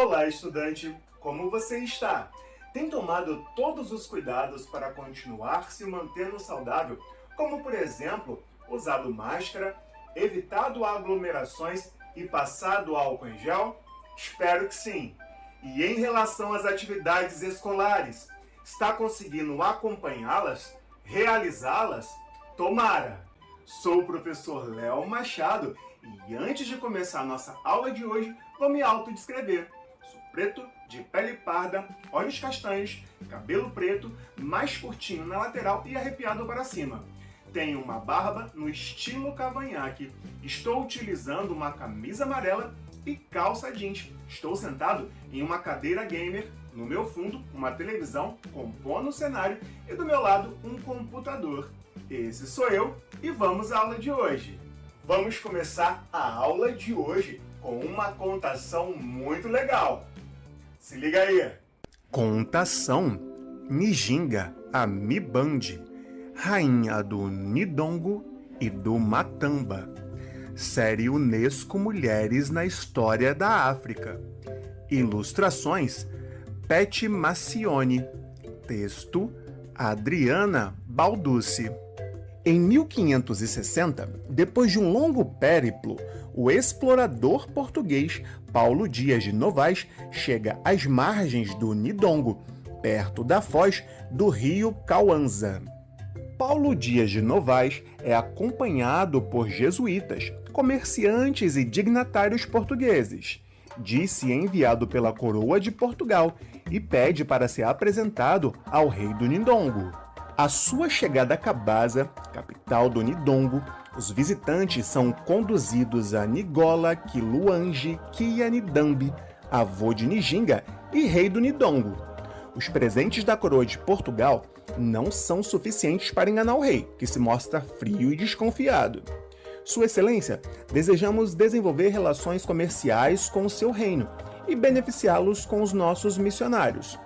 Olá, estudante! Como você está? Tem tomado todos os cuidados para continuar se mantendo saudável, como, por exemplo, usado máscara, evitado aglomerações e passado álcool em gel? Espero que sim! E em relação às atividades escolares, está conseguindo acompanhá-las? Realizá-las? Tomara! Sou o professor Léo Machado e antes de começar a nossa aula de hoje, vou me autodescrever. Sou preto, de pele parda, olhos castanhos, cabelo preto, mais curtinho na lateral e arrepiado para cima. Tenho uma barba no estilo cavanhaque. Estou utilizando uma camisa amarela e calça jeans. Estou sentado em uma cadeira gamer. No meu fundo, uma televisão compondo o cenário e do meu lado, um computador. Esse sou eu e vamos à aula de hoje. Vamos começar a aula de hoje com uma contação muito legal. Se liga aí! Contação Njinga Amibande, rainha do Nidongo e do Matamba. Série Unesco Mulheres na História da África. Ilustrações Pet Macione. Texto Adriana Balducci. Em 1560, depois de um longo périplo, o explorador português Paulo Dias de Novaes chega às margens do Nidongo, perto da foz do rio Cauanza. Paulo Dias de Novaes é acompanhado por jesuítas, comerciantes e dignatários portugueses. Diz-se enviado pela coroa de Portugal e pede para ser apresentado ao rei do Nidongo. À sua chegada a Cabasa, capital do Nidongo, os visitantes são conduzidos a Nigola Kiluanji Kianidambi, avô de Njinga e rei do Nidongo. Os presentes da coroa de Portugal não são suficientes para enganar o rei, que se mostra frio e desconfiado. Sua Excelência, desejamos desenvolver relações comerciais com o seu reino e beneficiá-los com os nossos missionários.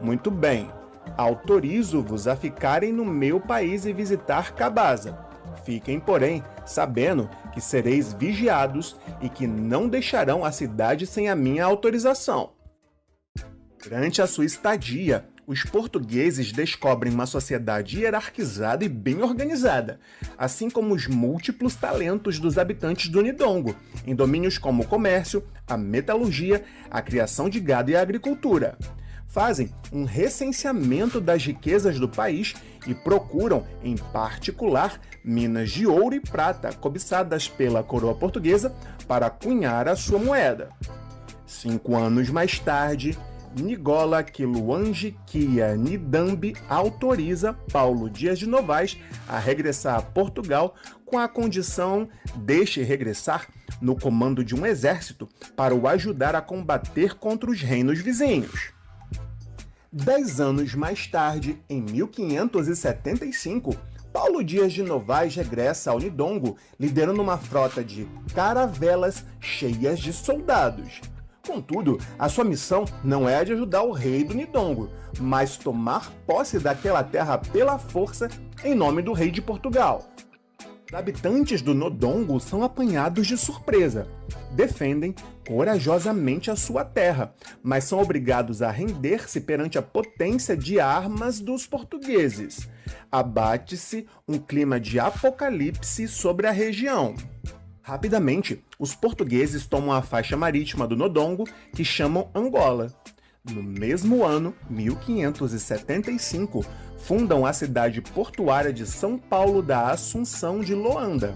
Muito bem. Autorizo-vos a ficarem no meu país e visitar Cabasa. Fiquem, porém, sabendo que sereis vigiados e que não deixarão a cidade sem a minha autorização. Durante a sua estadia, os portugueses descobrem uma sociedade hierarquizada e bem organizada, assim como os múltiplos talentos dos habitantes do Nidongo, em domínios como o comércio, a metalurgia, a criação de gado e a agricultura. Fazem um recenseamento das riquezas do país e procuram, em particular, minas de ouro e prata cobiçadas pela coroa portuguesa para cunhar a sua moeda. 5 anos mais tarde, Nigola Kiluanji Kianidambi autoriza Paulo Dias de Novaes a regressar a Portugal com a condição deste regressar no comando de um exército para o ajudar a combater contra os reinos vizinhos. 10 anos mais tarde, em 1575, Paulo Dias de Novaes regressa ao Nidongo, liderando uma frota de caravelas cheias de soldados. Contudo, a sua missão não é a de ajudar o rei do Nidongo, mas tomar posse daquela terra pela força em nome do rei de Portugal. Os habitantes do Nodongo são apanhados de surpresa. Defendem corajosamente a sua terra, mas são obrigados a render-se perante a potência de armas dos portugueses. Abate-se um clima de apocalipse sobre a região. Rapidamente, os portugueses tomam a faixa marítima do Nodongo, que chamam Angola. No mesmo ano, 1575, fundam a cidade portuária de São Paulo da Assunção de Luanda.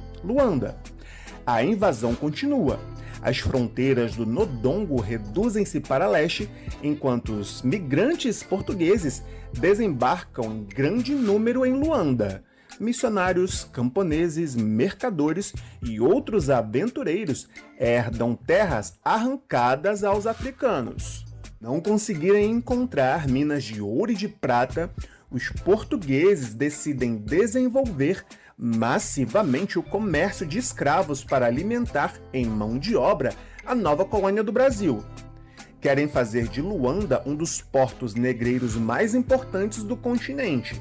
A invasão continua. As fronteiras do Nodongo reduzem-se para leste, enquanto os migrantes portugueses desembarcam em grande número em Luanda. Missionários, camponeses, mercadores e outros aventureiros herdam terras arrancadas aos africanos. Não conseguirem encontrar minas de ouro e de prata, os portugueses decidem desenvolver massivamente o comércio de escravos para alimentar em mão de obra a nova colônia do Brasil. Querem fazer de Luanda um dos portos negreiros mais importantes do continente.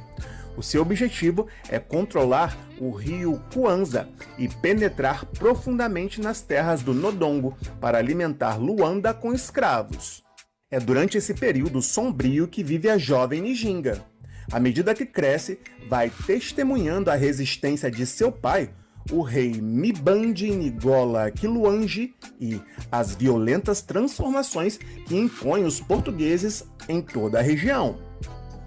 O seu objetivo é controlar o rio Kwanza e penetrar profundamente nas terras do Nodongo para alimentar Luanda com escravos. É durante esse período sombrio que vive a jovem Nijinga. À medida que cresce, vai testemunhando a resistência de seu pai, o rei Mibandi Ngola Quiluange, e as violentas transformações que impõem os portugueses em toda a região.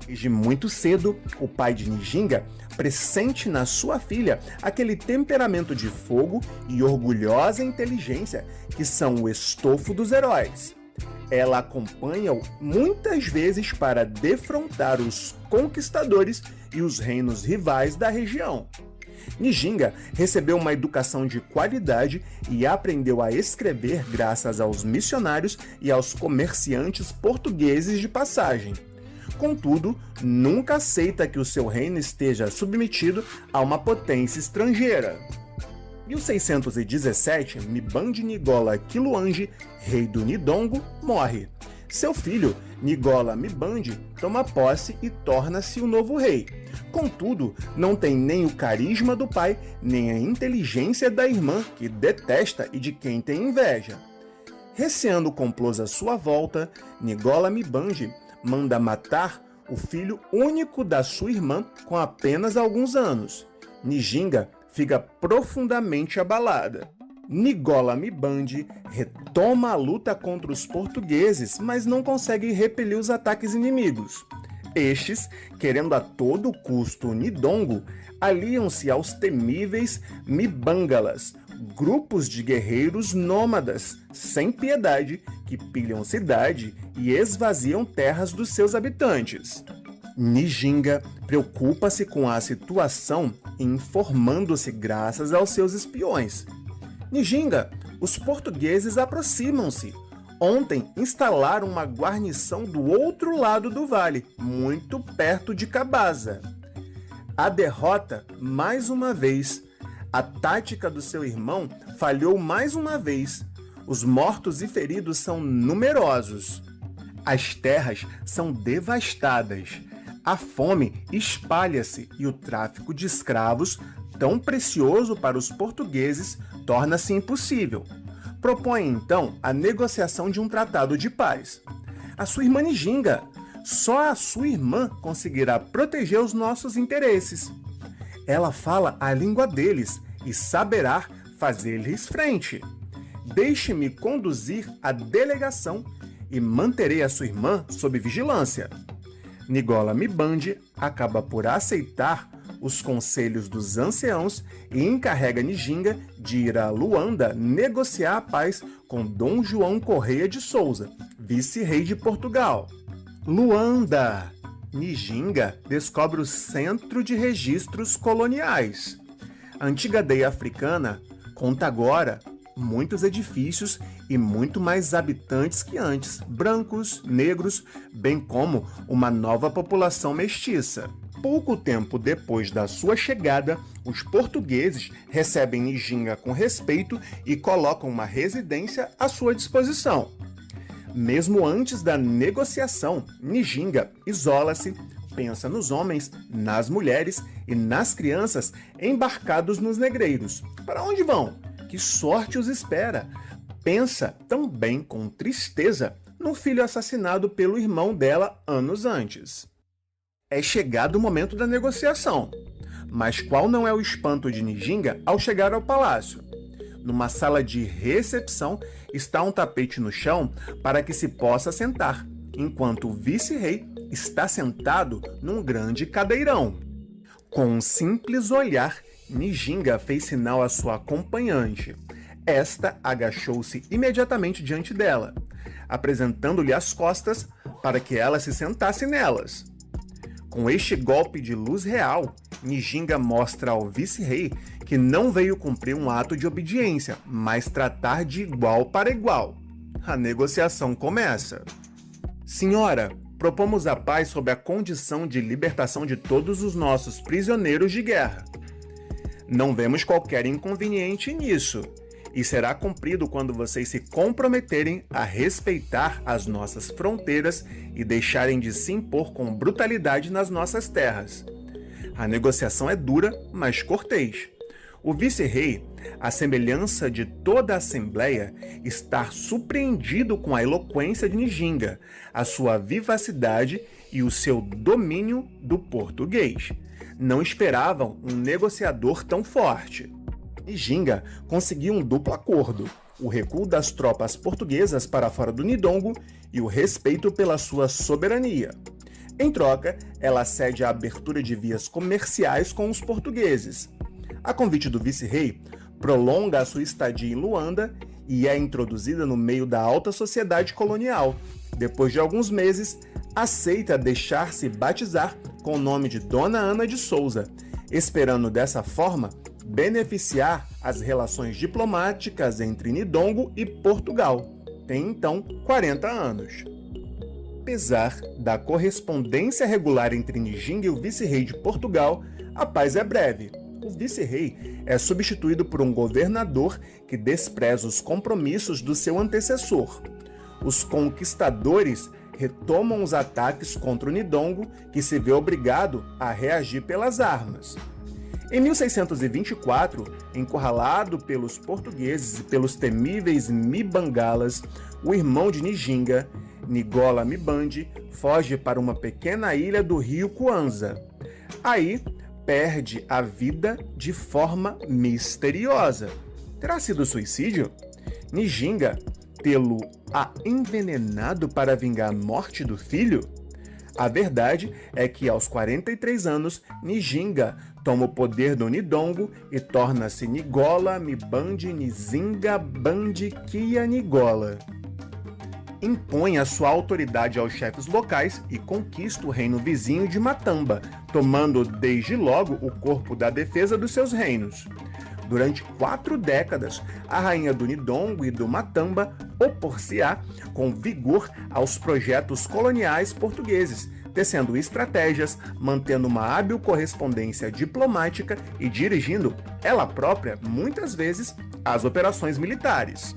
Desde muito cedo, o pai de Nijinga pressente na sua filha aquele temperamento de fogo e orgulhosa inteligência que são o estofo dos heróis. Ela acompanha-o muitas vezes para defrontar os conquistadores e os reinos rivais da região. Nijinga recebeu uma educação de qualidade e aprendeu a escrever graças aos missionários e aos comerciantes portugueses de passagem. Contudo, nunca aceita que o seu reino esteja submetido a uma potência estrangeira. Em 1617, Mibandi Ngola Quiluange, rei do Nidongo, morre. Seu filho, Ngola Mibandi, toma posse e torna-se o novo rei. Contudo, não tem nem o carisma do pai, nem a inteligência da irmã, que detesta e de quem tem inveja. Receando complôs à sua volta, Ngola Mibandi manda matar o filho único da sua irmã com apenas alguns anos. Nijinga fica profundamente abalada. Ngola Mibandi retoma a luta contra os portugueses, mas não consegue repelir os ataques inimigos. Estes, querendo a todo custo o Nidongo, aliam-se aos temíveis Mibangalas, grupos de guerreiros nômadas, sem piedade, que pilham cidade e esvaziam terras dos seus habitantes. Nijinga preocupa-se com a situação, informando-se graças aos seus espiões. Nijinga, os portugueses aproximam-se. Ontem instalaram uma guarnição do outro lado do vale, muito perto de Cabaza. A derrota, mais uma vez. A tática do seu irmão falhou mais uma vez. Os mortos e feridos são numerosos. As terras são devastadas. A fome espalha-se e o tráfico de escravos, tão precioso para os portugueses, torna-se impossível. Propõe então a negociação de um tratado de paz. A sua irmã Nijinga, só a sua irmã conseguirá proteger os nossos interesses. Ela fala a língua deles e saberá fazer-lhes frente. Deixe-me conduzir a delegação e manterei a sua irmã sob vigilância. Ngola Mibandi acaba por aceitar os conselhos dos anciãos e encarrega Nijinga de ir a Luanda negociar a paz com Dom João Correia de Souza, vice-rei de Portugal. Luanda! Nijinga descobre o centro de registros coloniais. A antiga aldeia africana conta agora muitos edifícios e muito mais habitantes que antes, brancos, negros, bem como uma nova população mestiça. Pouco tempo depois da sua chegada, os portugueses recebem Nijinga com respeito e colocam uma residência à sua disposição. Mesmo antes da negociação, Nijinga isola-se, pensa nos homens, nas mulheres e nas crianças embarcados nos negreiros. Para onde vão? Que sorte os espera? Pensa também com tristeza no filho assassinado pelo irmão dela anos antes. É chegado o momento da negociação. Mas qual não é o espanto de Nijinga ao chegar ao palácio? Numa sala de recepção está um tapete no chão para que se possa sentar, enquanto o vice-rei está sentado num grande cadeirão. Com um simples olhar, Nijinga fez sinal à sua acompanhante. Esta agachou-se imediatamente diante dela, apresentando-lhe as costas para que ela se sentasse nelas. Com este golpe de luz real, Nijinga mostra ao vice-rei que não veio cumprir um ato de obediência, mas tratar de igual para igual. A negociação começa. Senhora, propomos a paz sob a condição de libertação de todos os nossos prisioneiros de guerra. Não vemos qualquer inconveniente nisso, e será cumprido quando vocês se comprometerem a respeitar as nossas fronteiras e deixarem de se impor com brutalidade nas nossas terras. A negociação é dura, mas cortês. O vice-rei, à semelhança de toda a Assembleia, está surpreendido com a eloquência de Njinga, a sua vivacidade e o seu domínio do português. Não esperavam um negociador tão forte. Njinga conseguiu um duplo acordo: o recuo das tropas portuguesas para fora do Ndongo e o respeito pela sua soberania. Em troca, ela cede a abertura de vias comerciais com os portugueses. A convite do vice-rei, prolonga a sua estadia em Luanda e é introduzida no meio da alta sociedade colonial. Depois de alguns meses, aceita deixar-se batizar com o nome de Dona Ana de Souza, esperando dessa forma beneficiar as relações diplomáticas entre Ndongo e Portugal. Tem então 40 anos. Apesar da correspondência regular entre Njinga e o vice-rei de Portugal, a paz é breve. O vice-rei é substituído por um governador que despreza os compromissos do seu antecessor. Os conquistadores retomam os ataques contra o Ndongo, que se vê obrigado a reagir pelas armas. Em 1624, encurralado pelos portugueses e pelos temíveis Mibangalas, o irmão de Njinga, Nigola Mibandi, foge para uma pequena ilha do rio Kwanza. Aí, perde a vida de forma misteriosa. Terá sido suicídio? Njinga tê-lo-á envenenado para vingar a morte do filho? A verdade é que, aos 43 anos, Njinga toma o poder do Ndongo e torna-se Nigola Mibandi Nzinga Bandi Kia Nigola. Impõe a sua autoridade aos chefes locais e conquista o reino vizinho de Matamba, tomando desde logo o corpo da defesa dos seus reinos. Durante 4 décadas, a rainha do Ndongo e do Matamba opor-se-á com vigor aos projetos coloniais portugueses, tecendo estratégias, mantendo uma hábil correspondência diplomática e dirigindo, ela própria, muitas vezes, as operações militares.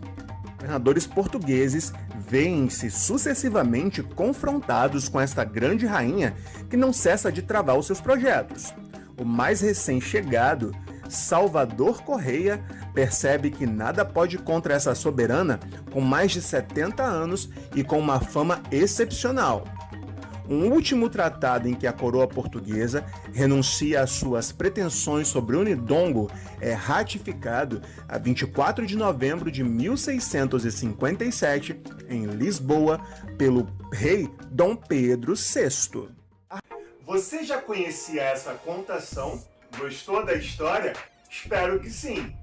Governadores portugueses veem-se sucessivamente confrontados com esta grande rainha que não cessa de travar os seus projetos. O mais recém-chegado, Salvador Correia, percebe que nada pode contra essa soberana com mais de 70 anos e com uma fama excepcional. Um último tratado em que a coroa portuguesa renuncia às suas pretensões sobre o Ndongo é ratificado a 24 de novembro de 1657, em Lisboa, pelo rei Dom Pedro VI. Você já conhecia essa contação? Gostou da história? Espero que sim!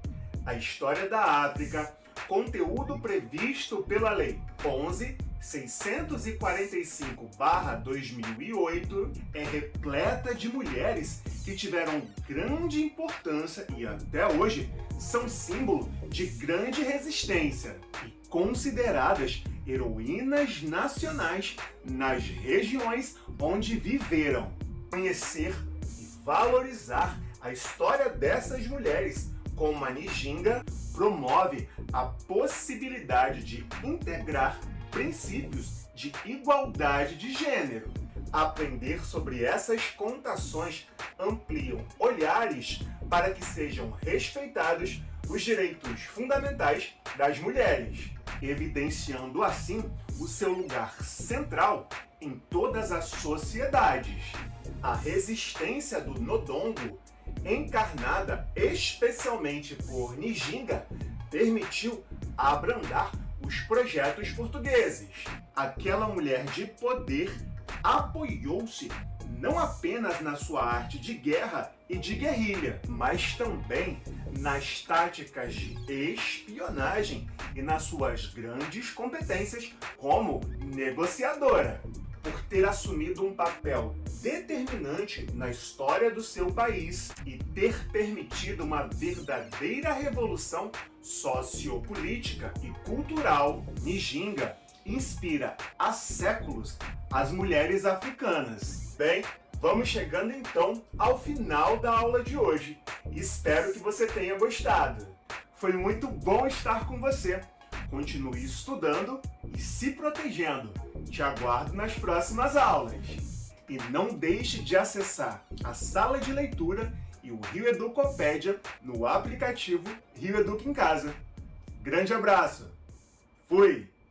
A história da África, conteúdo previsto pela Lei 11.645/2008, é repleta de mulheres que tiveram grande importância e até hoje são símbolo de grande resistência e consideradas heroínas nacionais nas regiões onde viveram. Conhecer e valorizar a história dessas mulheres como a Njinga promove a possibilidade de integrar princípios de igualdade de gênero. Aprender sobre essas contações ampliam olhares para que sejam respeitados os direitos fundamentais das mulheres, evidenciando assim o seu lugar central em todas as sociedades. A resistência do Ndongo, encarnada especialmente por Njinga, permitiu abrandar os projetos portugueses. Aquela mulher de poder apoiou-se não apenas na sua arte de guerra e de guerrilha, mas também nas táticas de espionagem e nas suas grandes competências como negociadora. Por ter assumido um papel determinante na história do seu país e ter permitido uma verdadeira revolução sociopolítica e cultural, Njinga inspira há séculos as mulheres africanas. Bem, vamos chegando então ao final da aula de hoje. Espero que você tenha gostado. Foi muito bom estar com você. Continue estudando e se protegendo. Te aguardo nas próximas aulas. E não deixe de acessar a sala de leitura e o Rio Educopédia no aplicativo Rio Educa em Casa. Grande abraço! Fui!